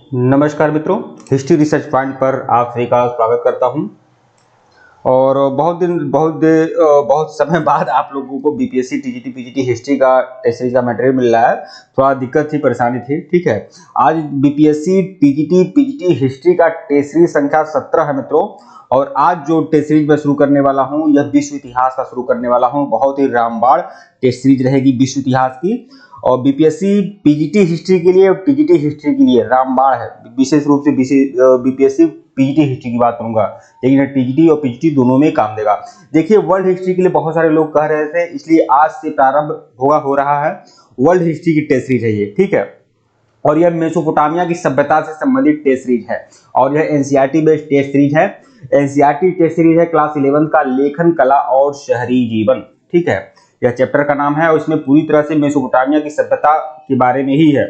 नमस्कार मित्रों, history research point पर आप सभी का स्वागत करता हूं। और बहुत समय बाद आप लोगों को बीपीएससी टीजीटी पीजीटी हिस्ट्री का टेस्ट सीरीज का मटेरियल मिल रहा है। थोड़ा दिक्कत थी, परेशानी थी, ठीक है। आज बीपीएससी टीजीटी पीजीटी हिस्ट्री का टेस्ट सीरीज संख्या 17 है मित्रों। और आज जो टेस्ट सीरीज मैं शुरू करने वाला हूं, यह विश्व इतिहास का शुरू करने वाला हूं। बहुत ही रामबाण टेस्ट सीरीज रहेगी विश्व इतिहास की। और बीपीएससी पीजीटी हिस्ट्री के लिए और टीजीटी हिस्ट्री के लिए रामबाण है। विशेष रूप से बीपीएससी पीजीटी हिस्ट्री की बात करूंगा, लेकिन टीजीटी और पीजीटी दोनों में काम देगा। देखिए, वर्ल्ड हिस्ट्री के लिए बहुत सारे लोग कह रहे थे, इसलिए आज से प्रारंभ हो रहा है वर्ल्ड हिस्ट्री की टेस्ट सीरीज है ये, ठीक है। और यह मेसोपोटामिया की सभ्यता से संबंधित टेस्ट सीरीज है और यह एनसीईआरटी बेस्ड टेस्ट सीरीज है। एनसीईआरटी टेस्ट सीरीज है क्लास 11 का लेखन कला और शहरी जीवन, ठीक है। यह चैप्टर का नाम है और इसमें पूरी तरह से मेसोपोटामिया की सभ्यता के बारे में ही है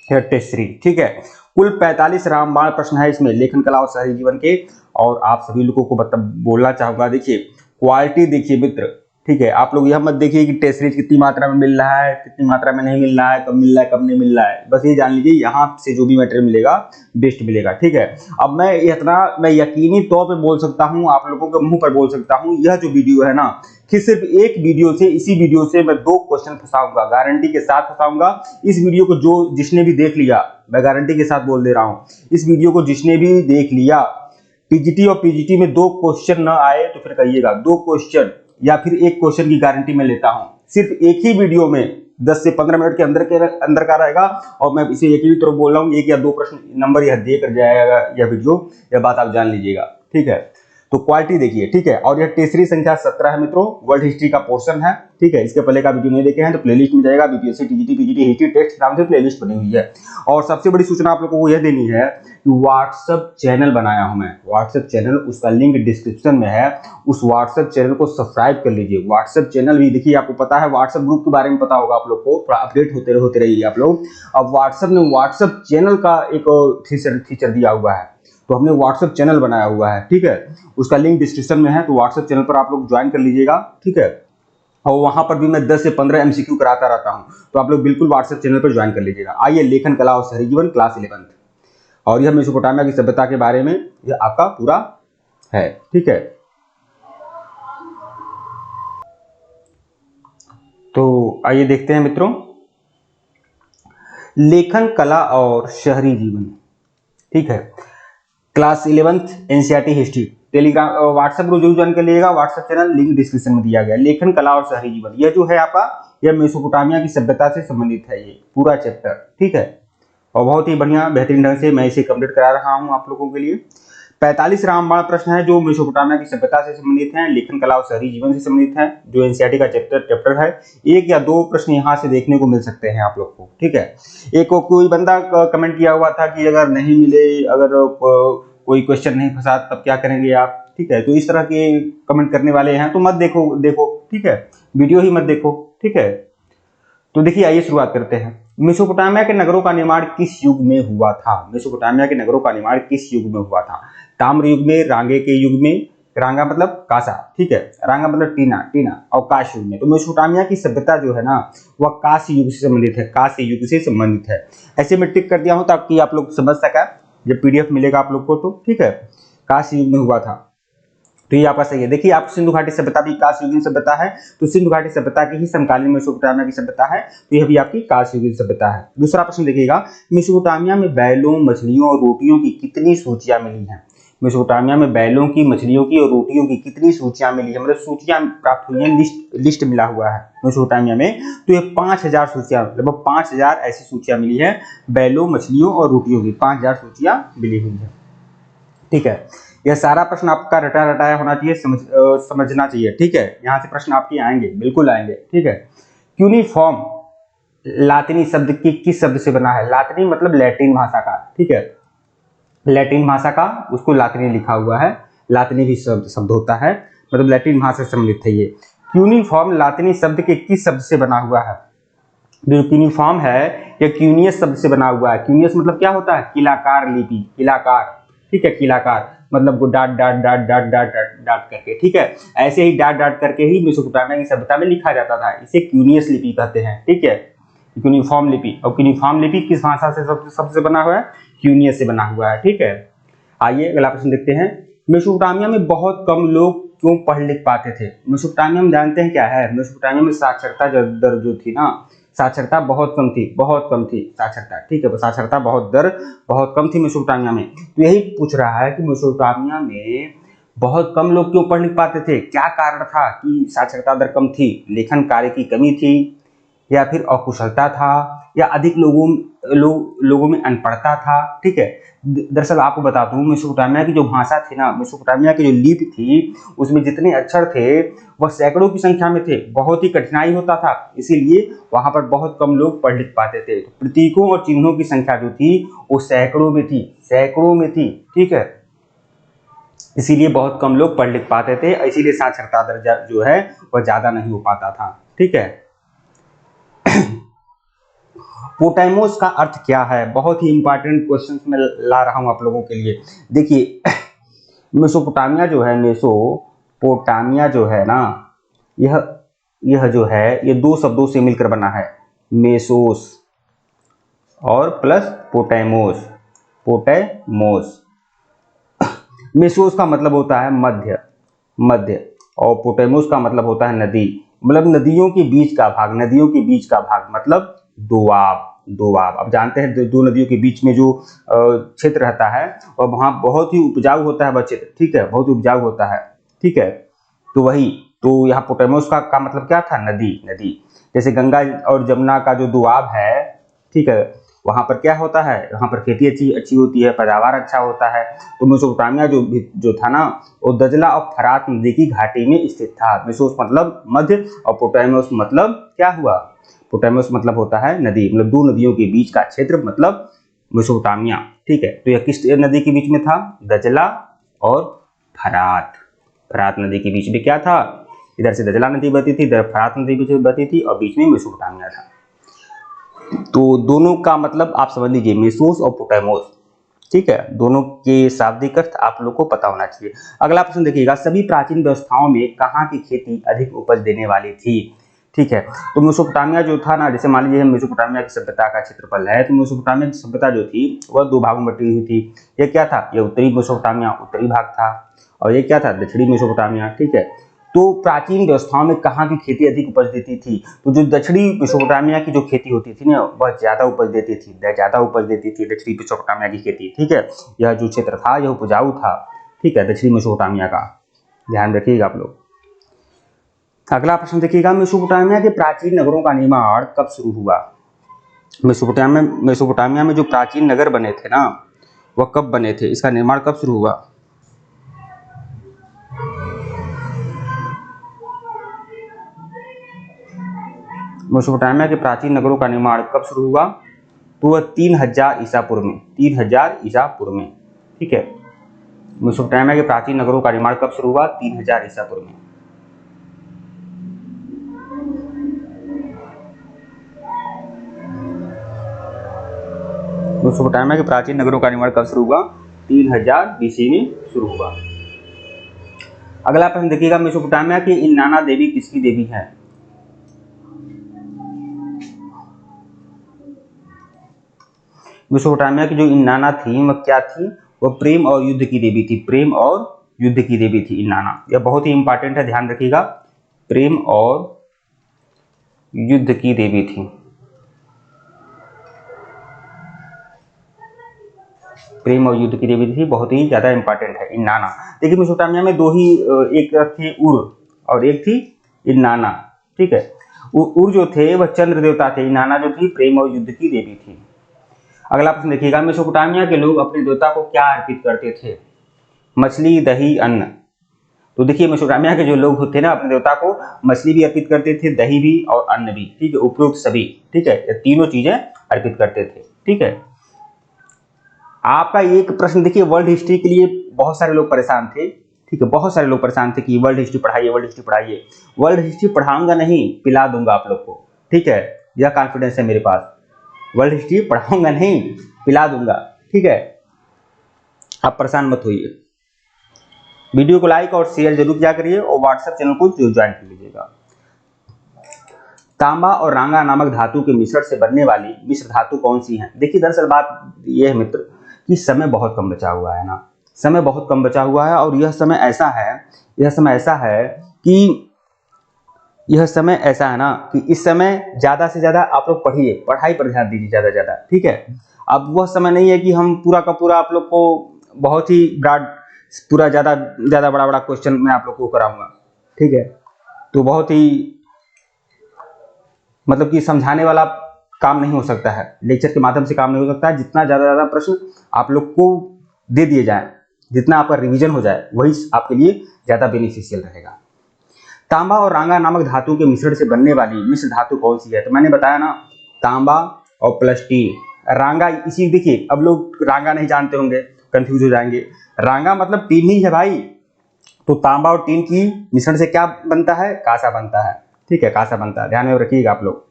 यह टेस्ट सीरीज, ठीक है। कुल 45 रामबाण प्रश्न है इसमें लेखन कला और शहरी जीवन के। और आप सभी लोगों को बोलना चाहूंगा, देखिए क्वालिटी देखिए मित्र, ठीक है। आप लोग यह मत देखिए कि टेस्ट सीरीज कितनी मात्रा में मिल रहा है, कितनी मात्रा में नहीं मिल रहा है, कब मिल रहा है, कब नहीं मिल रहा है। बस ये जान लीजिए यहाँ से जो भी मटेरियल मिलेगा बेस्ट मिलेगा, ठीक है। अब मैं यकीनी तौर पे बोल सकता हूँ, आप लोगों के मुंह पर बोल सकता हूँ, यह जो वीडियो है ना, कि सिर्फ एक वीडियो से, इसी वीडियो से मैं 2 क्वेश्चन फंसाऊंगा, गारंटी के साथ फंसाऊंगा। इस वीडियो को जिसने भी देख लिया, मैं गारंटी के साथ बोल दे रहा हूँ, इस वीडियो को जिसने भी देख लिया, टीजीटी और पीजीटी में 2 क्वेश्चन ना आए तो फिर कहिएगा 2 क्वेश्चन या फिर 1 क्वेश्चन की गारंटी मैं लेता हूं। सिर्फ एक ही वीडियो में 10 से 15 मिनट के अंदर का रहेगा और मैं इसे एक ही तरफ बोल रहा हूं, 1 या 2 प्रश्न नंबर यह देकर जाएगा यह वीडियो, यह बात आप जान लीजिएगा, ठीक है। तो क्वालिटी देखिए, ठीक है। और यह टेस्ट सीरीज संख्या 17 है मित्रों, वर्ल्ड हिस्ट्री का पोर्शन है, ठीक है। इसके पहले का वीडियो नहीं देखे हैं तो प्लेलिस्ट में जाएगा, BPSC TGT PGT history text नाम से प्लेलिस्ट बनी हुई है। और सबसे बड़ी सूचना आप लोगों को यह देनी है कि व्हाट्सएप चैनल बनाया हूं मैं, व्हाट्सएप चैनल, उसका लिंक डिस्क्रिप्शन में है। उस व्हाट्सएप चैनल को सब्सक्राइब कर लीजिए। व्हाट्सएप चैनल भी देखिए, आपको पता है व्हाट्सएप ग्रुप के बारे में पता होगा आप लोग को, थोड़ा अपडेट होते रहिए आप लोग। अब व्हाट्सएप ने व्हाट्सएप चैनल का एक फीचर दिया हुआ है, तो हमने व्हाट्सएप चैनल बनाया हुआ है, ठीक है। उसका लिंक डिस्क्रिप्शन में है, तो व्हाट्सएप चैनल पर आप लोग ज्वाइन कर लीजिएगा, ठीक है। और वहां पर भी मैं 10 से 15 एमसीक्यू कराता रहता हूं, तो आप लोग बिल्कुल व्हाट्सएप चैनल पर ज्वाइन कर लीजिएगा। आइए, लेखन कला और शहरी जीवन क्लास 11 और यह मेसोपोटामिया की सभ्यता के बारे में यह आपका पूरा है, ठीक है। तो आइए देखते हैं मित्रों, लेखन कला और शहरी जीवन, ठीक है। Class 11 NCERT history, Telegram WhatsApp group जरूर ज्वाइन कर लीजिएगा। व्हाट्सएप चैनल लिंक डिस्क्रिप्शन में दिया गया। लेखन कला और शहरी जीवन, यह जो है आपका, यह मेसोपोटामिया की सभ्यता से संबंधित है ये पूरा चैप्टर, ठीक है। और बहुत ही बढ़िया बेहतरीन ढंग से मैं इसे कंप्लीट करा रहा हूं आप लोगों के लिए। 45 रामबाण प्रश्न है जो मेसोपोटामिया की सभ्यता से संबंधित हैं, लेखन कला और शहरी जीवन से संबंधित हैं, जो एनसीईआरटी का चैप्टर है। 1 या 2 प्रश्न यहाँ से देखने को मिल सकते हैं आप लोग को, ठीक है। एक कोई बंदा कमेंट किया हुआ था कि अगर नहीं मिले, अगर कोई क्वेश्चन नहीं फंसा तब क्या करेंगे आप, ठीक है। तो इस तरह के कमेंट करने वाले हैं तो मत देखो, ठीक है, वीडियो ही मत देखो, ठीक है। तो देखिए, आइए शुरुआत करते हैं। मेसोपोटामिया के नगरों का निर्माण किस युग में हुआ था? मेसोपोटामिया के नगरों का निर्माण किस युग में हुआ था? ताम्र युग में, रांगे के युग में, रांगा मतलब कासा, ठीक है, रांगा मतलब टीना और काश युग में। तो मेसोपोटामिया की सभ्यता जो है ना, वह काशी युग से संबंधित है, काशी युग से संबंधित है। ऐसे मैं टिक कर दिया हूं ताकि आप लोग समझ सका, जब पीडीएफ मिलेगा आप लोग को तो, ठीक है। काशी युग में हुआ था, तो ये आपका सही है। देखिए, आप सिंधु घाटी सभ्यता भी काश युगीन सभ्यता है, तो सिंधु घाटी सभ्यता की ही समकालीन मेसोपोटामिया की सभ्यता है, तो यह भी आपकी काश युगीन सभ्यता है। दूसरा प्रश्न देखिएगा, मेसोपोटामिया में बैलों, मछलियों और रोटियों की कितनी सूचियां मिली हैं? मेसोपोटामिया में बैलों की, मछलियों की और रोटियों की कितनी सूचियां मिली है, मतलब सूचियां प्राप्त हुई हैं, लिस्ट मिला हुआ है मेसोपोटामिया में। तो ये 5000 सूचियां, लगभग 5000 ऐसी सूचियां मिली है, बैलों, मछलियों और रोटियों की 5000 सूचियां मिली हुई है, ठीक है। यह सारा प्रश्न आपका रटाया होना चाहिए, समझना चाहिए, ठीक है। यहाँ से प्रश्न आपके आएंगे, बिल्कुल आएंगे, ठीक है। क्यूनिफॉर्म लातिनी शब्द की किस शब्द से बना है? लातिनी मतलब लैटिन भाषा का, ठीक है, लैटिन भाषा का, उसको लातिनी लिखा हुआ है। लातिनी भी शब्द होता है, मतलब लैटिन भाषा से संबंधित है ये। क्यूनिफॉर्म लातिनी शब्द के किस शब्द से बना हुआ है? जो क्यूनिफॉर्म है यह क्यूनियस शब्द से बना हुआ है। क्यूनियस मतलब क्या होता है? किलाकार लिपि, किलाकार, ठीक है, किलाकार मतलब dot dot dot dot dot dot करके, ठीक है। ऐसे ही डाट डाट करके ही मेसोपोटामिया की सभ्यता में लिखा जाता था, इसे क्यूनियस लिपि कहते हैं, ठीक है, क्यूनिफॉर्म लिपि। और क्यूनिफॉर्म लिपि किस भाषा से शब्द से बना हुआ है? क्यूनियस से बना हुआ है। ठीक है, आइए अगला प्रश्न देखते हैं। मेसोपोटामिया में बहुत कम लोग क्यों पढ़ लिख पाते थे? मेसोपोटामिया में जानते हैं क्या है? मेसोपोटामिया में साक्षरता दर जो थी ना, साक्षरता बहुत कम थी साक्षरता। ठीक है, साक्षरता बहुत कम थी मेसोपोटामिया में। तो यही पूछ रहा है कि मेसोपोटामिया में बहुत कम लोग क्यों पढ़ लिख पाते थे? क्या कारण था कि साक्षरता दर कम थी? लेखन कार्य की कमी थी, या फिर अकुशलता था, या अधिक लोगों में अनपढ़ता था? ठीक है, दरअसल आपको बता दूं, मेसोपोटामिया की जो भाषा थी ना, मेसोपोटामिया की जो लिपि थी, उसमें जितने अक्षर थे वह सैकड़ों की संख्या में थे, बहुत ही कठिनाई होता था, इसीलिए वहां पर बहुत कम लोग पढ़ लिख पाते थे। तो प्रतीकों और चिन्हों की संख्या जो थी वो सैकड़ों में थी। ठीक है, इसीलिए बहुत कम लोग पढ़ लिख पाते थे, इसीलिए साक्षरता दर जो है वह ज्यादा नहीं हो पाता था। ठीक है, पोटैमोस का अर्थ क्या है? बहुत ही इंपॉर्टेंट क्वेश्चन में ला रहा हूं आप लोगों के लिए। देखिए, मेसोपोटामिया जो है ना, यह जो है ये दो शब्दों से मिलकर बना है, मेसोस और प्लस पोटैमोस। मेसोस का मतलब होता है मध्य, और पोटैमोस का मतलब होता है नदी, मतलब नदियों के बीच का भाग मतलब दोआब। अब जानते हैं दो नदियों के बीच में जो क्षेत्र रहता है और वहाँ बहुत ही उपजाऊ होता है वह क्षेत्र। ठीक है, बहुत उपजाऊ होता है। ठीक है, तो वही, तो यहाँ पोटैमोस का मतलब क्या था? नदी। जैसे गंगा और जमुना का जो दोआब है, ठीक है, वहां पर क्या होता है? वहां पर खेती अच्छी होती है, पैदावार अच्छा होता है। तो मेसोपोटामिया जो था ना, वो दजला और फरात नदी की घाटी में स्थित था। मेसोस मतलब मध्य, और पोटैमोस मतलब क्या हुआ? पोटैमोस मतलब होता है नदी, मतलब दो नदियों के बीच का क्षेत्र मतलब मेसोपोटामिया। ठीक है, तो यह किस नदी के बीच में था? दजला और फरात नदी के बीच में क्या था? इधर से दजला नदी बहती थी, इधर फरात नदी बीच में बहती थी, और बीच में मेसोपोटामिया था। तो दोनों का मतलब आप समझ लीजिए, मेसोस और पोटैमोस। ठीक है, दोनों के शाब्दिक अर्थ आप लोग को पता होना चाहिए। अगला प्रश्न देखिएगा, सभी प्राचीन व्यवस्थाओं में कहाँ की खेती अधिक उपज देने वाली थी? ठीक है, तो मेसोपोटामिया जो था ना, जैसे मान लीजिए मेसोपोटामिया की सभ्यता का क्षेत्रफल है, तो मेसोपोटामिया की सभ्यता जो थी वह दो भागों में बटी हुई थी। ये क्या था? ये उत्तरी मेसोपोटामिया, उत्तरी भाग था, और ये क्या था? दक्षिणी मेसोपोटामिया। ठीक है, तो प्राचीन व्यवस्थाओं में कहाँ की खेती अधिक उपज देती थी? तो जो दक्षिणी मेसोपोटामिया की जो खेती होती थी ना, वह ज्यादा उपज देती थी दक्षिणी मेसोपोटामिया की खेती। ठीक है, यह जो क्षेत्र था यह उपजाऊ था। ठीक है, दक्षिणी मेसोपोटामिया का ध्यान रखिएगा आप लोग। अगला प्रश्न देखिएगा, मेसोपोटामिया के प्राचीन नगरों का निर्माण कब शुरू हुआ? मेसोपोटामिया में जो प्राचीन नगर बने थे ना, वह कब बने थे? इसका निर्माण कब शुरू हुआ? मेसोपोटामिया के प्राचीन नगरों का निर्माण कब शुरू हुआ? तो वह 3000 ईसा पूर्व में। ठीक है, मेसोपोटामिया के प्राचीन नगरों का निर्माण कब शुरू हुआ? 3000 ईसा पूर्व में। मेसोपोटामिया के प्राचीन नगरों का निर्माण कब शुरू हुआ? 3000 BC में शुरू हुआ। अगला प्रश्न देखिएगा, मेसोपोटामिया की इन्नाना देवी किसकी देवी है? मेसोपोटामिया की जो इन्नाना थी वह क्या थी? वह प्रेम और युद्ध की देवी थी इन्नाना। यह बहुत ही इंपॉर्टेंट है, ध्यान रखिएगा, प्रेम और युद्ध की देवी थी। बहुत ही ज्यादा इंपॉर्टेंट है इन्नाना। देखिए, मेसोपोटामिया में दो ही, एक थे उर और एक थी इन्नाना। ठीक है, उर जो थे वह चंद्र देवता थे, इन्नाना जो थी प्रेम और युद्ध की देवी थी। अगला प्रश्न देखिएगा, मेसोपोटामिया के लोग अपने देवता को क्या अर्पित करते थे? मछली, दही, अन्न। तो देखिए, मेसोपोटामिया के जो लोग होते ना, अपने देवता को मछली भी अर्पित करते थे, दही भी और अन्न भी। ठीक है, उपरोक्त सभी। ठीक है, ये तीनों चीजें अर्पित करते थे। ठीक है, आपका एक प्रश्न देखिए, वर्ल्ड हिस्ट्री के लिए बहुत सारे लोग परेशान थे। ठीक है, बहुत सारे लोग परेशान थे कि वर्ल्ड हिस्ट्री पढ़ाइए। वर्ल्ड हिस्ट्री पढ़ाऊंगा नहीं, पिला दूंगा आप लोग को। ठीक है, यह कॉन्फिडेंस है मेरे पास। वर्ल्ड हिस्ट्री पढ़ाऊंगा नहीं, पिला दूंगा। ठीक है, आप परेशान मत होइए। वीडियो को लाइक और शेयर जरूर किया करिए, और व्हाट्सएप चैनल को ज्वाइन कर लीजिएगा। तांबा और रांगा नामक धातु के मिश्रण से बनने वाली मिश्र धातु कौन सी है? देखिए, दरअसल बात यह है मित्र कि समय बहुत कम बचा हुआ है ना, समय बहुत कम बचा हुआ है। और यह समय ऐसा है कि इस समय ज़्यादा से ज़्यादा आप लोग पढ़िए, पढ़ाई पर ध्यान दीजिए ज़्यादा से ज़्यादा, ठीक है। अब वह समय नहीं है कि हम पूरा का पूरा आप लोग को बहुत ही ब्रॉड, पूरा ज़्यादा बड़ा बड़ा क्वेश्चन मैं आप लोग को कराऊंगा, ठीक है। तो बहुत ही मतलब कि समझाने वाला काम नहीं हो सकता है, लेक्चर के माध्यम से काम नहीं हो सकता है। जितना ज़्यादा प्रश्न आप लोग को दे दिए जाए, जितना आपका रिवीजन हो जाए, वही आपके लिए ज़्यादा बेनिफिशियल रहेगा। तांबा और रांगा नामक धातु के मिश्रण से बनने वाली मिश्र धातु कौन सी है? तो मैंने बताया ना, तांबा और प्लस टीन, रांगा। इसी देखिए, अब लोग रांगा नहीं जानते होंगे, कंफ्यूज हो जाएंगे। रांगा मतलब टीन ही है भाई। तो तांबा और टीन की मिश्रण से क्या बनता है? कांसा बनता है, ठीक है, कांसा बनता है, ध्यान में रखिएगा आप लोग।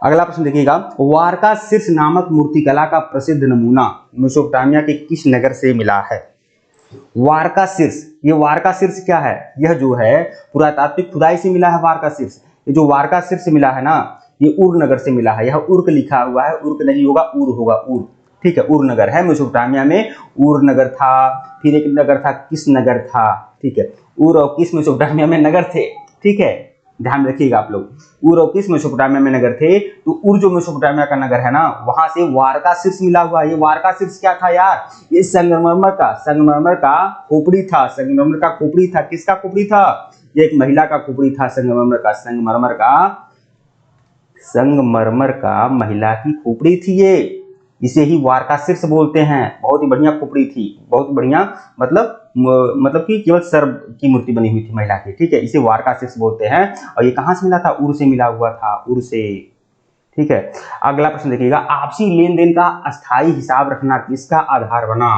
अगला प्रश्न देखिएगा, वारका शीर्ष नामक मूर्तिकला का प्रसिद्ध नमूना मेसोपोटामिया के किस नगर से मिला है? वारका शीर्ष, ये वारका शीर्ष क्या है? यह जो है पुरातात्विक खुदाई से मिला है वारका शीर्ष। ये जो वारका शीर्ष मिला है ना, ये उर नगर से मिला है। यह उर्क लिखा हुआ है, उर्क नहीं होगा, उर होगा, उर, ठीक है। उर नगर है मेसोपोटामिया में, उर नगर था। फिर एक नगर था, किस नगर था, ठीक है। उर और किस मेसोपोटामिया में नगर थे, ठीक है, ध्यान रखिएगा आप लोग। उर और किस मेसोपोटामिया में नगर थे? तो उर जो मेसोपोटामिया का नगर है ना, वहां से वारका शीर्ष मिला हुआ है। ये वारका शीर्ष क्या था यार? ये संगमरमर का खोपड़ी था। संगमरमर का खोपड़ी था। किसका खोपड़ी था? ये एक महिला का खोपड़ी था। संगमरमर का महिला की खोपड़ी थी ये। इसे ही वारका शीर्ष बोलते हैं। बहुत ही बढ़िया खोपड़ी थी, बहुत बढ़िया, मतलब कि केवल सर की मूर्ति बनी हुई थी महिला की, ठीक है। इसे वारका शीर्ष बोलते हैं। और ये कहां से मिला था? उर से मिला हुआ था, उर से, ठीक है। अगला प्रश्न देखिएगा, आपसी लेन देन का अस्थायी हिसाब रखना किसका आधार बना?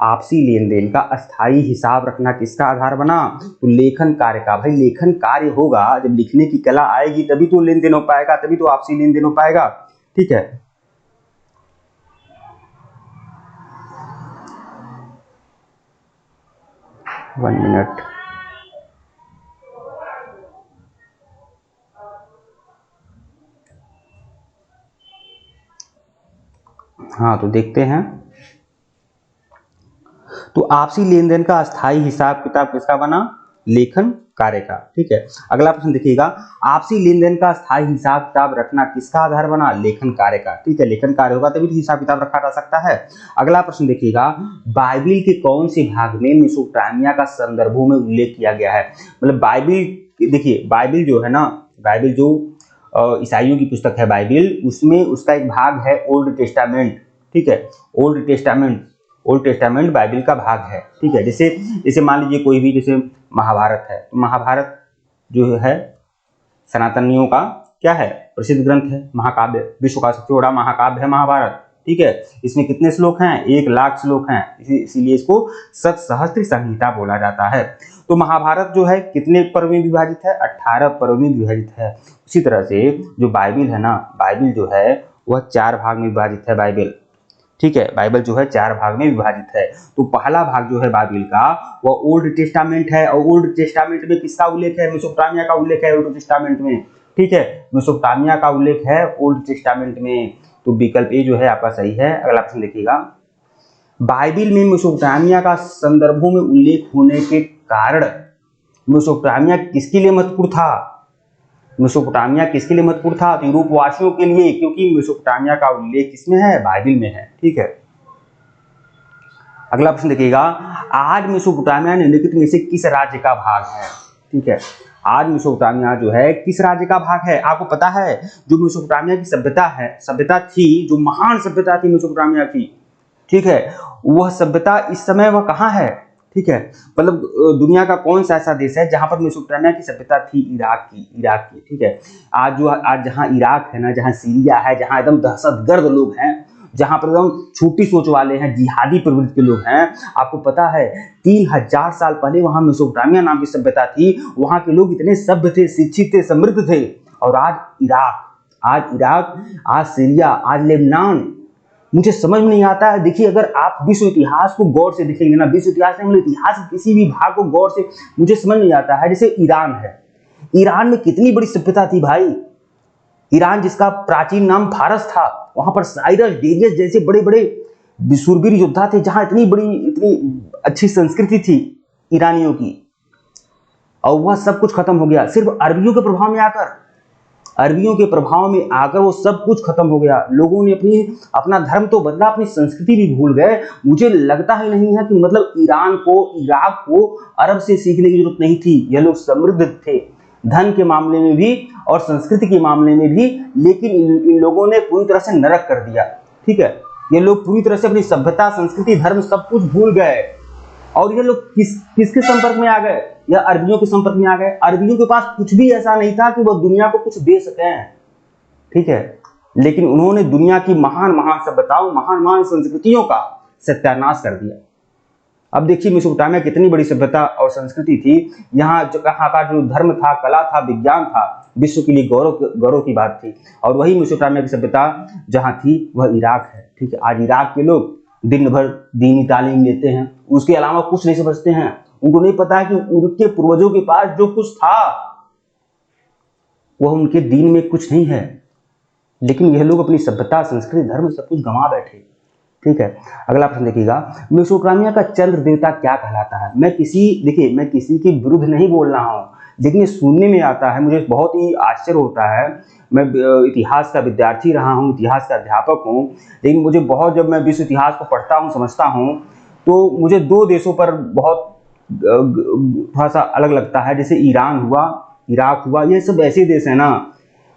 आपसी लेन देन का अस्थायी हिसाब रखना किसका आधार बना? तो लेखन कार्य का। भाई लेखन कार्य होगा, जब लिखने की कला आएगी तभी तो लेन देन हो पाएगा, तभी तो आपसी लेन देन हो पाएगा, ठीक है। वन मिनट, हाँ तो देखते हैं। तो आपसी लेन देन का अस्थायी हिसाब किताब किसका बना? लेखन कार्य का, ठीक है। अगला प्रश्न देखिएगा, आपसी लेन देन का अस्थायी हिसाब किताब रखना किसका आधार बना? लेखन कार्य का, ठीक है। लेखन कार्य होगा तभी तो हिसाब किताब रखा जा सकता है। अगला प्रश्न देखिएगा, बाइबिल के कौन से भाग में मेसोपोटामिया का संदर्भों में उल्लेख किया गया है? मतलब बाइबिल, देखिए बाइबिल जो है ना, बाइबिल जो ईसाइयों की पुस्तक है बाइबिल, उसमें उसका एक भाग है ओल्ड टेस्टामेंट, ठीक है। ओल्ड टेस्टामेंट बाइबिल का भाग है, ठीक है। जैसे मान लीजिए कोई भी, जैसे महाभारत है, तो महाभारत जो है सनातनियों का क्या है? प्रसिद्ध ग्रंथ है, महाकाव्य, विश्व का सबसे बड़ा महाकाव्य है महाभारत, ठीक है। इसमें कितने श्लोक हैं? 1,00,000 श्लोक हैं, इसीलिए इसको सतसहस्त्र संहिता बोला जाता है। तो महाभारत जो है कितने पर्व में विभाजित है? 18 पर्व में विभाजित है। उसी तरह से जो बाइबिल है ना, बाइबिल जो है वह 4 भाग में विभाजित है बाइबिल, ठीक है। बाइबल जो है 4 भाग में विभाजित है। तो पहला भाग जो है बाइबल का वह ओल्ड टेस्टामेंट है। और ओल्ड टेस्टामेंट में किसका उल्लेख है? मेसोपोटामिया का उल्लेख है ओल्ड टेस्टामेंट में, ठीक है। मेसोपोटामिया का उल्लेख है ओल्ड टेस्टामेंट में। तो विकल्प ए जो है आपका सही है। अगला प्रश्न देखिएगा, बाइबिल में मेसोपोटामिया का संदर्भों में उल्लेख होने के कारण मेसोपोटामिया किसके लिए महत्वपूर्ण था? मेसोपोटामिया किसके लिए महत्वपूर्ण था? तो यूरोप वासियों के लिए, क्योंकि मेसोपोटामिया का उल्लेख किसमें है? बाइबिल में है, ठीक है। अगला प्रश्न देखिएगा, आज मेसोपोटामिया निम्नलिखित में से किस राज्य का भाग है? ठीक है, आज मेसोपोटामिया जो है किस राज्य का भाग है? आपको पता है जो मेसोपोटामिया की सभ्यता थी, जो महान सभ्यता थी मेसोपोटामिया की, ठीक है, वह सभ्यता इस समय वह कहाँ है? ठीक है, मतलब दुनिया का कौन सा ऐसा देश है जहां पर मेसोपोटामिया की सभ्यता थी? इराक की, ठीक है। आज जहां इराक है ना, जहां सीरिया है, जहां एकदम दहशतगर्द लोग हैं, जहां पर एकदम छोटी सोच वाले हैं, जिहादी प्रवृत्ति के लोग हैं, आपको पता है 3000 साल पहले वहां मेसोपोटामिया नाम की सभ्यता थी। वहां के लोग इतने सभ्य थे, शिक्षित थे, समृद्ध थे। और आज इराक, आज सीरिया, आज लेबनान, मुझे समझ में नहीं आता है। देखिए, अगर आप विश्व इतिहास को गौर से देखेंगे ना, विश्व इतिहास में मतलब इतिहास के किसी भी भाग को गौर से मुझे समझ नहीं आता है। जैसे ईरान है, ईरान में कितनी बड़ी सभ्यता थी भाई। ईरान जिसका प्राचीन नाम फारस था, वहां पर साइरस, डेरियस जैसे बड़े बड़े शूरवीर योद्धा थे, जहां इतनी बड़ी इतनी अच्छी संस्कृति थी ईरानियों की, और वह सब कुछ खत्म हो गया सिर्फ अरबियों के प्रभाव में आकर। अरबियों के प्रभाव में आकर वो सब कुछ खत्म हो गया। लोगों ने अपना धर्म तो बदला, अपनी संस्कृति भी भूल गए। मुझे लगता ही नहीं है कि मतलब ईरान को, इराक को अरब से सीखने की जरूरत नहीं थी। ये लोग समृद्ध थे धन के मामले में भी और संस्कृति के मामले में भी, लेकिन इन लोगों ने पूरी तरह से नरक कर दिया। ठीक है, ये लोग पूरी तरह से अपनी सभ्यता, संस्कृति, धर्म सब कुछ भूल गए। और ये लोग किसके संपर्क में आ गए? या अरबियों के संपर्क में आ गए। अरबियों के पास कुछ भी ऐसा नहीं था कि वह दुनिया को कुछ दे सकें। ठीक है, लेकिन उन्होंने दुनिया की महान महान सभ्यताओं, महान महान संस्कृतियों का सत्यानाश कर दिया। अब देखिए मेसोपोटामिया कितनी बड़ी सभ्यता और संस्कृति थी। यहाँ का जो धर्म था, कला था, विज्ञान था, विश्व के लिए गौरव की बात थी। और वही मेसोपोटामिया की सभ्यता जहाँ थी वह इराक है। ठीक है, आज इराक के लोग दिन भर दीनी तालीम लेते हैं, उसके अलावा कुछ नहीं समझते हैं। उनको नहीं पता है कि उनके पूर्वजों के पास जो कुछ था वह उनके दीन में कुछ नहीं है, लेकिन यह लोग अपनी सभ्यता, संस्कृति, धर्म सब कुछ गंवा बैठे। ठीक है, अगला प्रश्न देखिएगा, मेसोपोटामिया का चंद्र देवता क्या कहलाता है? मैं किसी के विरुद्ध नहीं बोल रहा हूं, लेकिन ये सुनने में आता है, मुझे बहुत ही आश्चर्य होता है। मैं इतिहास का विद्यार्थी रहा हूं, इतिहास का अध्यापक हूं, लेकिन मुझे बहुत, जब मैं विश्व इतिहास को पढ़ता हूं, समझता हूं, तो मुझे दो देशों पर बहुत थोड़ा सा अलग लगता है। जैसे ईरान हुआ, इराक हुआ, ये सब ऐसे देश है ना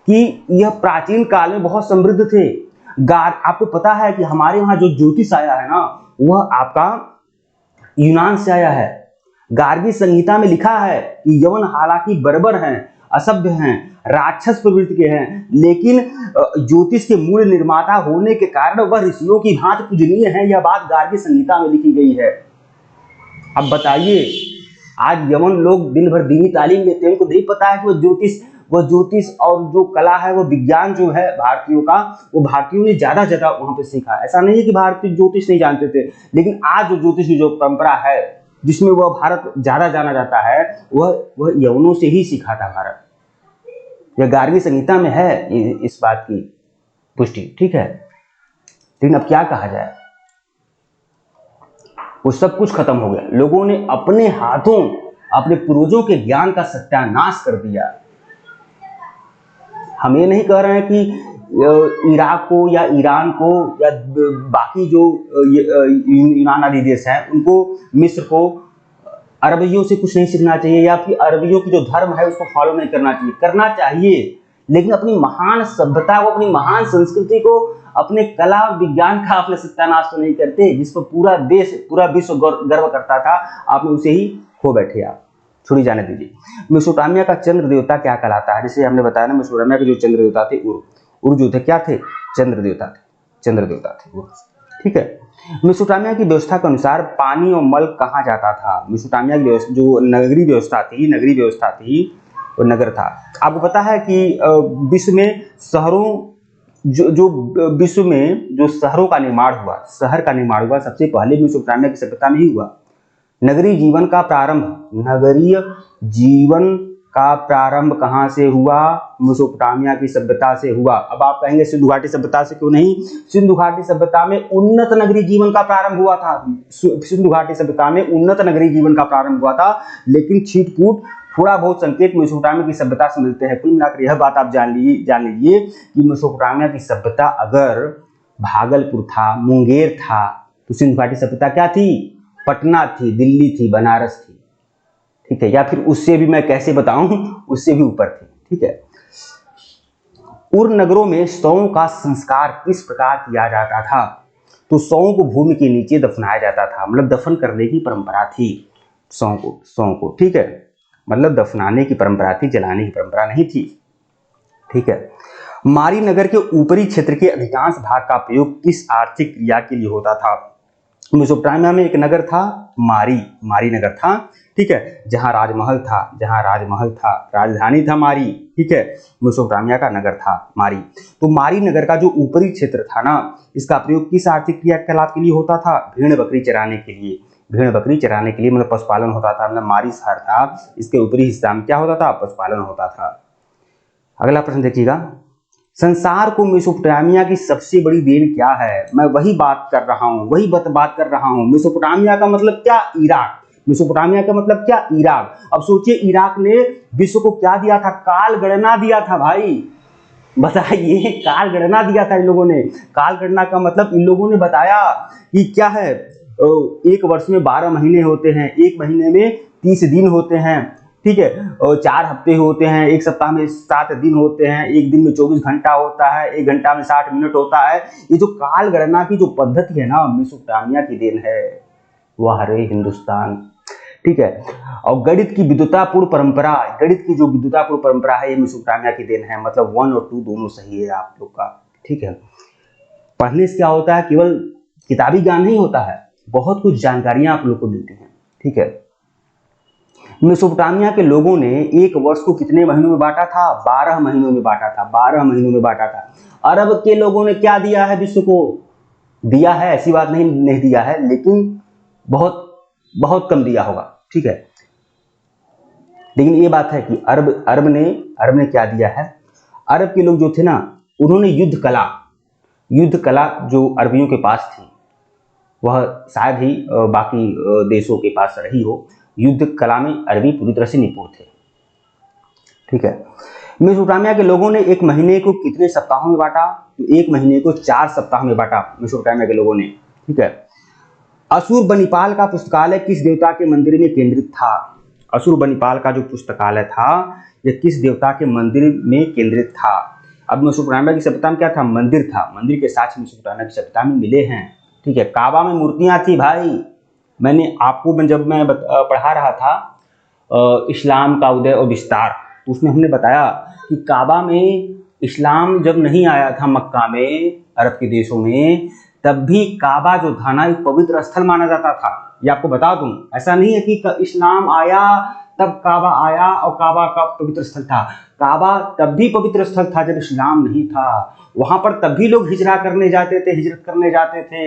कि यह प्राचीन काल में बहुत समृद्ध थे। आपको पता है कि हमारे वहां जो ज्योतिष आया है ना, वह आपका यूनान से आया है। गार्गी संहिता में लिखा है कि यवन हालांकि बर्बर हैं, असभ्य हैं, राक्षस प्रवृत्ति के हैं, लेकिन ज्योतिष के मूल निर्माता होने के कारण वह ऋषियों की भांति पूजनीय है। यह बात गार्गी संहिता में लिखी गई है। अब बताइए, आज यवन लोग दिन भर दीनी तालीम लेते हैं, उनको नहीं पता है कि वह ज्योतिष और जो कला है, वो विज्ञान जो है भारतीयों का, वो भारतीयों ने ज्यादा वहां पे सीखा। ऐसा नहीं है कि भारतीय ज्योतिष नहीं जानते थे, लेकिन आज जो ज्योतिष की जो परंपरा है जिसमें वह भारत ज्यादा जाना जाता है, वह यवनों से ही सीखा था भारत। यह गार्गी संहिता में है इस बात की पुष्टि। ठीक है, लेकिन अब क्या कहा जाए, वो सब कुछ खत्म हो गया। लोगों ने अपने हाथों अपने पूर्वजों के ज्ञान का सत्यानाश कर दिया। हम ये नहीं कह रहे हैं कि इराक को या ईरान को या बाकी जो यूनान आदि देश हैं, उनको, मिस्र को अरबियों से कुछ नहीं सीखना चाहिए, या फिर अरबियों की जो धर्म है उसको फॉलो नहीं करना चाहिए। करना चाहिए, लेकिन अपनी महान सभ्यता को, अपनी महान संस्कृति को, अपने कला विज्ञान का अपने सत्यानाश तो नहीं करते, जिस पर पूरा देश, पूरा विश्व गर्व करता था, आपने उसे ही खो बैठे। आप छोड़ी जाने दीजिए। मेसोपोटामिया का चंद्र देवता क्या कहलाता है? जैसे हमने बताया ना, मेसोपोटामिया के जो चंद्र देवता थे, उर जो थे क्या थे? चंद्र देवता थे उर। ठीक है, मेसोपोटामिया की व्यवस्था के अनुसार पानी और मल कहाँ जाता था? मेसोपोटामिया की जो नगरी व्यवस्था थी, वो नगर था। आपको पता है कि विश्व में शहरों जो विश्व में जो शहरों का निर्माण हुआ, शहर का निर्माण हुआ, सबसे पहले मेसोपोटामिया की सभ्यता में ही हुआ। नगरीय जीवन का प्रारंभ कहाँ से हुआ? मेसोपोटामिया की सभ्यता से हुआ। अब आप कहेंगे सिंधु घाटी सभ्यता से क्यों नहीं? सिंधु घाटी सभ्यता में उन्नत नगरीय जीवन का प्रारंभ हुआ था। सिंधु घाटी सभ्यता में उन्नत नगरीय जीवन का प्रारंभ हुआ था, लेकिन छीट-फूट थोड़ा बहुत संकेत मेसोपोटामिया की सभ्यता से मिलते हैं। कुल मिलाकर यह बात आप जान लीजिए कि मेसोपोटामिया की सभ्यता अगर भागलपुर था, मुंगेर था, तो सिंधु घाटी सभ्यता क्या थी? पटना थी, दिल्ली थी, बनारस थी। ठीक है, या फिर उससे भी मैं कैसे बताऊं, उससे भी ऊपर थी। ठीक है, उर नगरों में शवों का संस्कार किस प्रकार किया जाता था? तो शवों को भूमि के नीचे दफनाया जाता था, मतलब दफन करने की परंपरा थी शवों को। ठीक है, मतलब दफनाने की परंपरा थी, जलाने की परंपरा नहीं थी। ठीक है, मारी नगर के ऊपरी क्षेत्र के अधिकांश भाग का प्रयोग किस आर्थिक क्रिया के लिए होता था? मेसोपोटामिया में एक नगर था, मारी नगर था। ठीक है, जहां राजमहल था, राजधानी था मारी। ठीक है, मेसोपोटामिया का नगर था मारी। तो मारी नगर का जो ऊपरी क्षेत्र था ना, इसका प्रयोग किस आर्थिक क्रियाकलाप के लिए होता था? भेड़ बकरी चराने के लिए, मतलब पशुपालन होता था। मतलब मारी शहर था, इसके ऊपरी हिस्सा में क्या होता था? पशुपालन होता था। अगला प्रश्न देखिएगा, संसार को मेसोपोटामिया की सबसे बड़ी देन क्या है, मैं वही बात कर रहा हूँ, वही बात कर रहा हूँ। मेसोपोटामिया का मतलब क्या, इराक। मेसोपोटामिया का मतलब क्या, इराक। अब सोचिए इराक ने विश्व को क्या दिया था, काल गणना दिया था भाई। बताइए, काल गणना दिया था इन लोगों ने। काल गणना का मतलब इन लोगों ने बताया कि क्या है, एक वर्ष में 12 महीने होते हैं, एक महीने में 30 दिन होते हैं, ठीक है, और 4 हफ्ते होते हैं, एक सप्ताह में 7 दिन होते हैं, एक दिन में 24 घंटा होता है, एक घंटा में 60 मिनट होता है। ये जो काल गणना की जो पद्धति है ना, मेसोपोटामिया की देन है। वाह रे हिंदुस्तान, ठीक है। और गणित की विद्वतापूर्ण परंपरा, गणित की जो विद्वतापूर्ण परंपरा है, ये मेसोपोटामिया की देन है। मतलब 1 और 2 दोनों सही है आप लोग का, ठीक है। पढ़ने से क्या होता है, केवल किताबी ज्ञान नहीं होता है, बहुत कुछ जानकारियां आप लोग को मिलती हैं, ठीक है। मेसोपोटामिया के लोगों ने एक वर्ष को कितने महीनों में बांटा था, 12 महीनों में बांटा था, 12 महीनों में बांटा था। अरब के लोगों ने क्या दिया है विश्व को, दिया है ऐसी बात नहीं दिया है, लेकिन बहुत बहुत कम दिया होगा, ठीक है। लेकिन ये बात है कि अरब ने क्या दिया है, अरब के लोग जो थे ना, उन्होंने युद्ध कला जो अरबियों के पास थी, वह शायद ही बाकी देशों के पास रही हो। युद्ध कला में अरबी पूरी तरह से निपुण थे, ठीक है। मेसोपोटामिया के लोगों ने एक महीने को कितने सप्ताहों में बांटा, तो एक महीने को 4 सप्ताह में बांटा मेसोपोटामिया के लोगों ने, ठीक है। अशुरबनिपाल का पुस्तकालय किस देवता के मंदिर में केंद्रित था, अशुरबनिपाल का जो पुस्तकालय था यह किस देवता के मंदिर में केंद्रित था। अब मेसोपोटामिया की सभ्यता में क्या था, मंदिर था, मंदिर के साक्ष्य मेसोपोटामिया की सभ्यता में मिले हैं, ठीक है। काबा में मूर्तियां थी भाई, मैंने आपको जब मैं पढ़ा रहा था इस्लाम का उदय और विस्तार, तो उसमें हमने बताया कि काबा में इस्लाम जब नहीं आया था मक्का में, अरब के देशों में, तब भी काबा जो था ना, एक पवित्र स्थल माना जाता था। ये आपको बता दूं, ऐसा नहीं है कि इस्लाम आया तब काबा आया और काबा का पवित्र स्थल था। काबा तब भी पवित्र स्थल था जब इस्लाम नहीं था। वहां पर तब भी लोग हिजरत करने जाते थे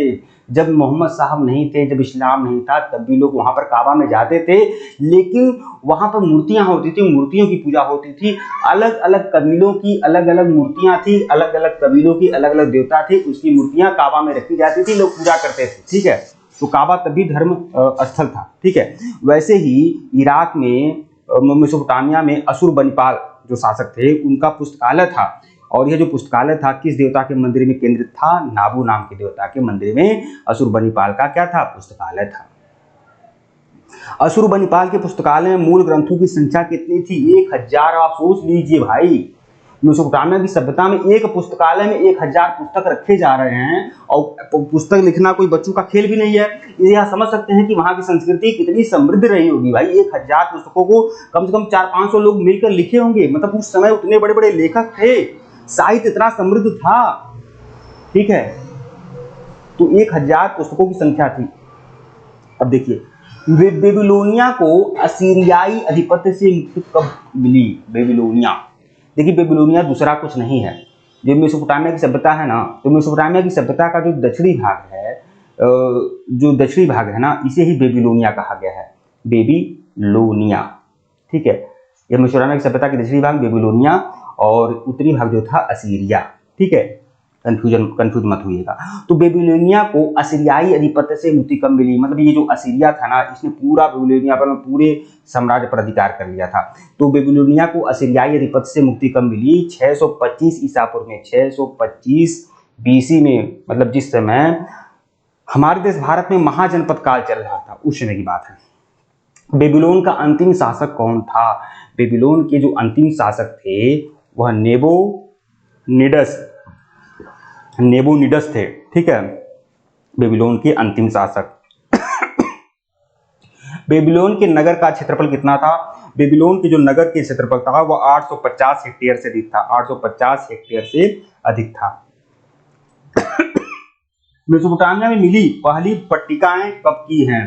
जब मोहम्मद साहब नहीं थे, जब इस्लाम नहीं था, तब भी लोग वहां पर काबा में जाते थे। लेकिन वहां पर मूर्तियां होती थी, मूर्तियों की पूजा होती थी, अलग अलग कबीलों की अलग अलग मूर्तियां थी, अलग अलग कबीलों की अलग अलग देवता थे, उसकी मूर्तियां काबा में रखी जाती थी, लोग पूजा करते थे, ठीक है। तो काबा तभी धर्म स्थल था, ठीक है। वैसे ही इराक में मेसोपोटामिया में अशुरबनिपाल जो शासक थे, उनका पुस्तकालय था, और यह जो पुस्तकालय था किस देवता के मंदिर में केंद्रित था, नाबू नाम के देवता के मंदिर में अशुरबनिपाल का क्या था, पुस्तकालय था। अशुरबनिपाल के पुस्तकालय में मूल ग्रंथों की संख्या कितनी थी, 1000। आप सोच लीजिए भाई, मेसोपोटामिया की सभ्यता में एक पुस्तकालय में 1000 पुस्तक रखे जा रहे हैं, और पुस्तक लिखना कोई बच्चों का खेल भी नहीं है। यह समझ सकते हैं कि वहां की संस्कृति कितनी समृद्ध रही होगी भाई। 1000 पुस्तकों को कम से कम 400-500 लोग मिलकर लिखे होंगे, मतलब उस समय उतने बड़े बड़े लेखक थे, साहित्य इतना समृद्ध था, ठीक है। तो 1000 पुस्तकों की संख्या थी। अब देखिए, बेबीलोनिया को असीरियाई अधिपत्य से मुक्ति कब मिली, बेबीलोनिया, देखिए बेबीलोनिया दूसरा कुछ नहीं है। जो मेसोपोटामिया की सभ्यता है ना, तो मेसोपोटामिया की सभ्यता का जो दक्षिणी भाग है ना, इसे ही बेबीलोनिया कहा गया है, बेबीलोनिया, ठीक है। यह मेसोपोटामिया की सभ्यता की दक्षिणी भाग बेबीलोनिया, और उत्तरी भाग जो था असीरिया, ठीक है। कंफ्यूज मत होइएगा। तो बेबीलोनिया को असीरियाई अधिपत्य से मुक्ति कब मिली, मतलब ये जो असीरिया था ना, इसने पूरा बेबीलोनिया पर पूरे साम्राज्य पर अधिकार कर लिया था। तो बेबीलोनिया को असीरियाई अधिपत्य से मुक्ति कब मिली, 625 ईसा पूर्व में, 625 बीसी में, मतलब जिस समय हमारे देश भारत में महाजनपद काल चल रहा था, उस समय की बात है। बेबीलोन का अंतिम शासक कौन था, बेबीलोन के जो अंतिम शासक थे वह नेबूनिडस थे, ठीक है, बेबीलोन के अंतिम शासक। बेबीलोन के नगर का क्षेत्रफल कितना था, बेबीलोन के जो नगर के क्षेत्रफल था वह 850 हेक्टेयर से अधिक था, 850 हेक्टेयर से अधिक था। मेसोपोटामिया में मिली पहली पट्टिकाएं कब की हैं,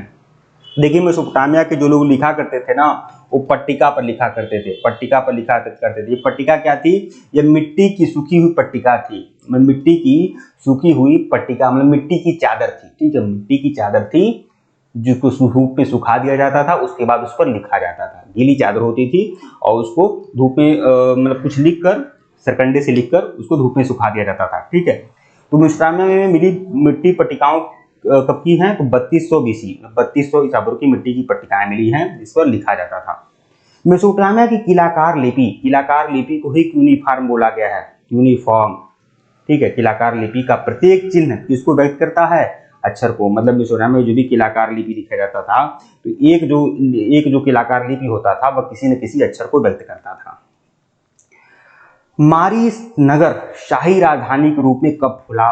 देखिए मेसोपोटामिया के जो लोग लिखा करते थे ना, वो पट्टिका पर लिखा करते थे, पट्टिका पर लिखा करते थे। ये पट्टिका क्या थी, ये मिट्टी की सूखी हुई पट्टिका थी, मिट्टी की सूखी हुई पट्टिका, मतलब मिट्टी की चादर थी, ठीक है, मिट्टी की चादर थी जिसको धूप पे सुखा दिया जाता था, उसके बाद उस पर लिखा जाता था। गीली चादर होती थी और उसको धूप में मतलब कुछ लिख कर सरकंडे से लिखकर उसको धूप में सुखा दिया जाता था। ठीक है, तो मेसोपोटामिया में मिली मिट्टी पट्टिकाओं कब की हैं, तो 3200 BC, 3200 ईसा पूर्व की मिट्टी की पट्टिकाएं मिली हैं जिस पर लिखा जाता था। मेसोपोटामिया की किलाकार लिपि को ही यूनिफॉर्म बोला गया है, यूनिफॉर्म। ठीक है, किलाकार लिपि का प्रत्येक चिन्ह किसको व्यक्त करता है, अक्षर को। मतलब मेसोपोटामिया में जो भी किलाकार लिपि लिखा जाता था, तो एक जो किलाकार लिपि होता था वह किसी न किसी अक्षर को व्यक्त करता था। मारी नगर शाही राजधानी के रूप में कब फूला?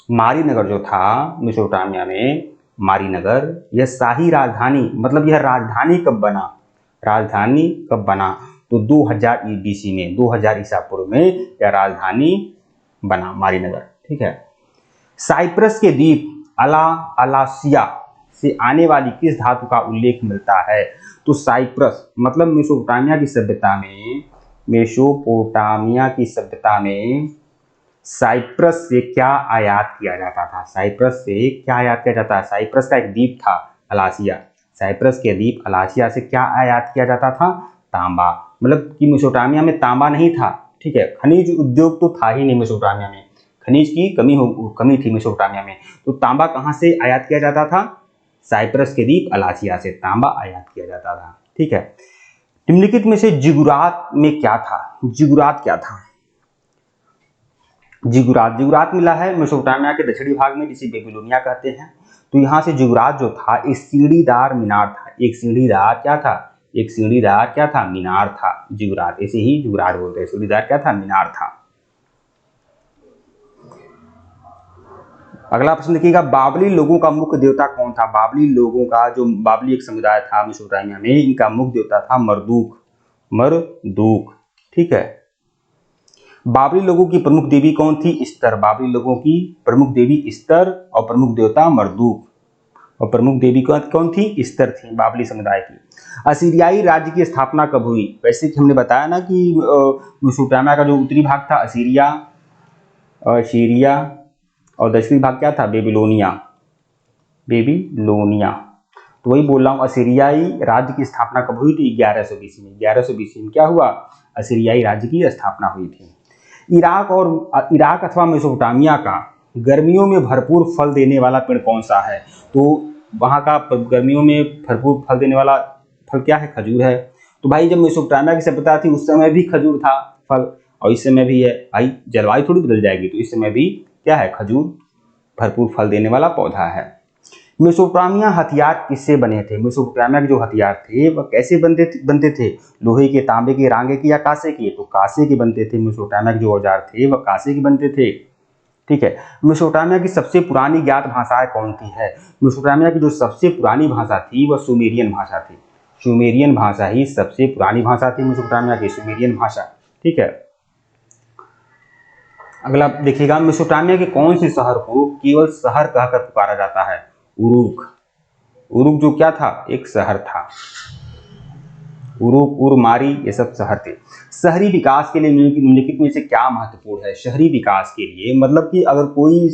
मारी नगर जो था मेसोपोटामिया में, मारी नगर, यह शाही राजधानी, मतलब यह राजधानी कब बना? तो 2000 BC में, 2000 ईसा पूर्व में यह राजधानी बना, मारी नगर। ठीक है, साइप्रस के द्वीप अलासिया से आने वाली किस धातु का उल्लेख मिलता है? तो साइप्रस मतलब मेसोपोटामिया की सभ्यता में साइप्रस से क्या आयात किया जाता था? साइप्रस का एक द्वीप था अलासिया, साइप्रस के द्वीप अलासिया से क्या आयात किया जाता था? तांबा। मतलब कि मेसोपोटामिया में तांबा नहीं था। ठीक है, खनिज उद्योग तो था ही नहीं मेसोपोटामिया में, खनिज की कमी थी मेसोपोटामिया में। तो तांबा कहाँ से आयात किया जाता था? साइप्रस के द्वीप अलासिया से तांबा आयात किया जाता था। ठीक है, निम्नलिखित में से जिगुरात क्या था? जिगुरात मिला है मेसोपोटामिया के दक्षिणी भाग में, जिसे बेबीलोनिया कहते हैं। तो यहाँ से जिगुरात जो था एक सीढ़ीदार मीनार था। एक सीढ़ीदार क्या था? मीनार था जिगुरात। ऐसे ही जिगुरात बोलते हैं। सीढ़ीदार क्या था? मीनार था। अगला प्रश्न देखिएगा, बाबली लोगों का मुख्य देवता कौन था? बाबली एक समुदाय था मेसोपोटामिया में, इनका मुख्य देवता था मरदूक। ठीक है, बाबली लोगों की प्रमुख देवी कौन थी? इस्तर। बाबली लोगों की प्रमुख देवी इस्तर और प्रमुख देवता मरदूक, और प्रमुख देवी कौन थी? इस्तर थी बाबली समुदाय की। असीरियाई राज्य की स्थापना कब हुई? वैसे कि हमने बताया ना कि मेसोपोटामिया का जो उत्तरी भाग था असीरिया और दक्षिणी भाग क्या था? बेबीलोनिया। तो वही बोल रहा हूँ, असीरियाई राज्य की स्थापना कब हुई थी? 1100 BC में। 1100 BC में क्या हुआ? असीरियाई राज्य की स्थापना हुई थी। इराक अथवा मेसोपोटामिया का गर्मियों में भरपूर फल देने वाला पेड़ कौन सा है? तो वहाँ का गर्मियों में भरपूर फल देने वाला फल क्या है? खजूर है। तो भाई जब मेसोपोटामिया की सभ्यता थी उस समय भी खजूर था फल, और इस समय भी है। भाई जलवायु थोड़ी बदल जाएगी, तो इस समय भी क्या है? खजूर भरपूर फल देने वाला पौधा है। मेसोपोटामिया हथियार किससे बने थे? मेसोपोटामिया के जो हथियार थे वह कैसे बनते थे? लोहे के, तांबे के, रांगे के या कांसे के? तो कांसे के बनते थे। मेसोपोटामिया के जो औजार थे वह कांसे के बनते थे। ठीक है, मेसोपोटामिया की सबसे पुरानी ज्ञात भाषाएं कौन सी है? मेसोपोटामिया की जो सबसे पुरानी भाषा थी वह सुमेरियन भाषा थी। सुमेरियन भाषा ही सबसे पुरानी भाषा थी मेसोपोटामिया की, सुमेरियन भाषा। ठीक है, अगला देखिएगा, मेसोपोटामिया के कौन से शहर को केवल शहर कहकर पुकारा जाता है? उरुक जो क्या था? एक शहर था। उरमारी ये सब शहर थे। शहरी विकास के लिए निम्नलिखित में से क्या महत्वपूर्ण है? शहरी विकास के लिए मतलब कि अगर कोई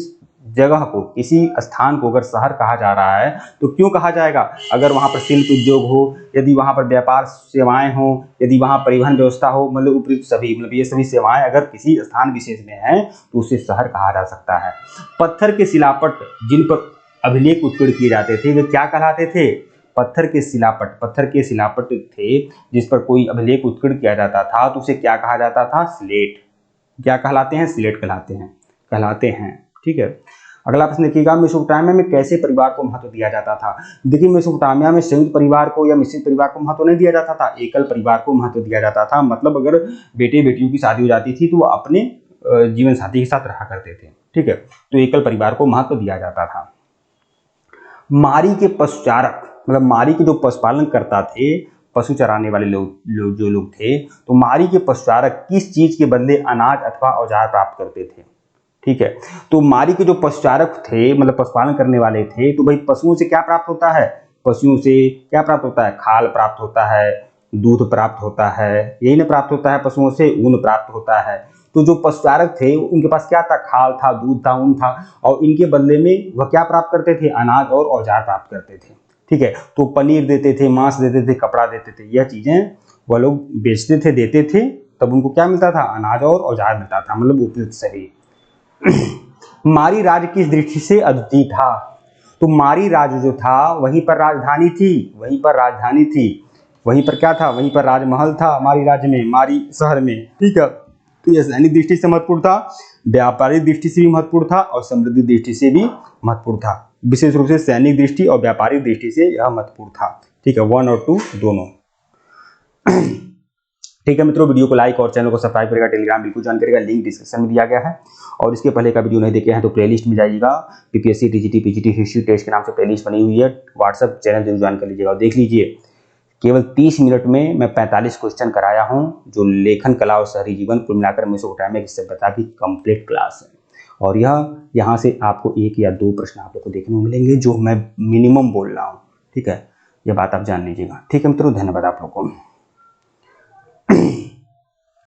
जगह को, किसी स्थान को अगर शहर कहा जा रहा है तो क्यों कहा जाएगा? अगर वहाँ पर शिल्प उद्योग हो, यदि वहाँ पर व्यापार सेवाएं हो, यदि वहाँ परिवहन व्यवस्था हो, मतलब उपयुक्त सभी, मतलब ये सभी सेवाएं अगर किसी स्थान विशेष में हैं तो उसे शहर कहा जा सकता है। पत्थर के शिलापट जिन पर अभिलेख उत्कीर्ण किए जाते थे वे क्या कहलाते थे? पत्थर के शिलापट थे जिस पर कोई अभिलेख उत्कीर्ण किया जाता था तो उसे क्या कहा जाता था? स्लेट। क्या कहलाते हैं? स्लेट कहलाते हैं। ठीक है, अगला प्रश्न देखिएगा, मेसोपोटामिया में कैसे परिवार को महत्व दिया जाता था? देखिए, मेसोपोटामिया में संयुक्त परिवार को या मिश्रित परिवार को महत्व नहीं दिया जाता था, एकल परिवार को महत्व दिया जाता था। मतलब अगर बेटे बेटियों की शादी हो जाती थी तो वो अपने जीवन साथी के साथ रहा करते थे। ठीक है, तो एकल परिवार को महत्व दिया जाता था। मारी के पशुचारक, मतलब मारी के जो पशुपालन करता थे, पशु चराने वाले लोग थे, तो मारी के पशुचारक किस चीज के बदले अनाज अथवा औजार प्राप्त करते थे? ठीक है, तो मारी के जो पशुचारक थे, मतलब पशुपालन करने वाले थे, तो भाई पशुओं से क्या प्राप्त होता है? पशुओं से क्या प्राप्त होता है? खाल प्राप्त होता है, दूध प्राप्त होता है, यही ना प्राप्त होता है पशुओं से, ऊन प्राप्त होता है। तो जो पशुचारक थे उनके पास क्या था? खाल था, दूध था, ऊन था, और इनके बदले में वह क्या प्राप्त करते थे? अनाज और औजार प्राप्त करते थे। ठीक है, तो पनीर देते थे, मांस देते थे, कपड़ा देते थे, यह चीजें वह लोग बेचते थे, देते थे, तब उनको क्या मिलता था, अनाज और औजार मिलता था, मतलब उपयुक्त सही। मारी राज्य किस दृष्टि से अद्वितीय था, तो मारी राज्य जो था वहीं पर राजधानी थी, वहीं पर राजधानी थी, वहीं पर क्या था, वहीं पर राजमहल था मारी राज्य में, मारी शहर में, ठीक है। तो यह सैनिक दृष्टि से महत्वपूर्ण था, व्यापारिक दृष्टि से भी महत्वपूर्ण था और समृद्धि दृष्टि से भी महत्वपूर्ण था। विशेष रूप से सैनिक दृष्टि और व्यापारिक दृष्टि से यह महत्वपूर्ण था, ठीक है, 1 और 2 दोनों। ठीक है मित्रों, वीडियो को लाइक और चैनल को सब्सक्राइब करेगा, टेलीग्राम बिल्कुल ज्वाइन करेगा, लिंक डिस्क्रिप्शन में दिया गया है। और इसके पहले का वीडियो नहीं देखे हैं तो प्लेलिस्ट में जाइएगा, BPSC TGT PGT history test के नाम से प्लेलिस्ट बनी हुई है, व्हाट्सएप चैनल जरूर ज्वाइन कर लीजिएगा और देख लीजिए। केवल 30 मिनट में मैं 45 क्वेश्चन कराया हूं, जो लेखन कला और शहरी जीवन कुल मिलाकर मेसोपोटामिया की सभ्यता की कंप्लीट क्लास है। और यहाँ से आपको 1 या 2 प्रश्न आप लोग को देखने को मिलेंगे, जो मैं मिनिमम बोल रहा हूँ, ठीक है। यह बात आप जान लीजिएगा, ठीक है मित्रों, धन्यवाद आप लोग को।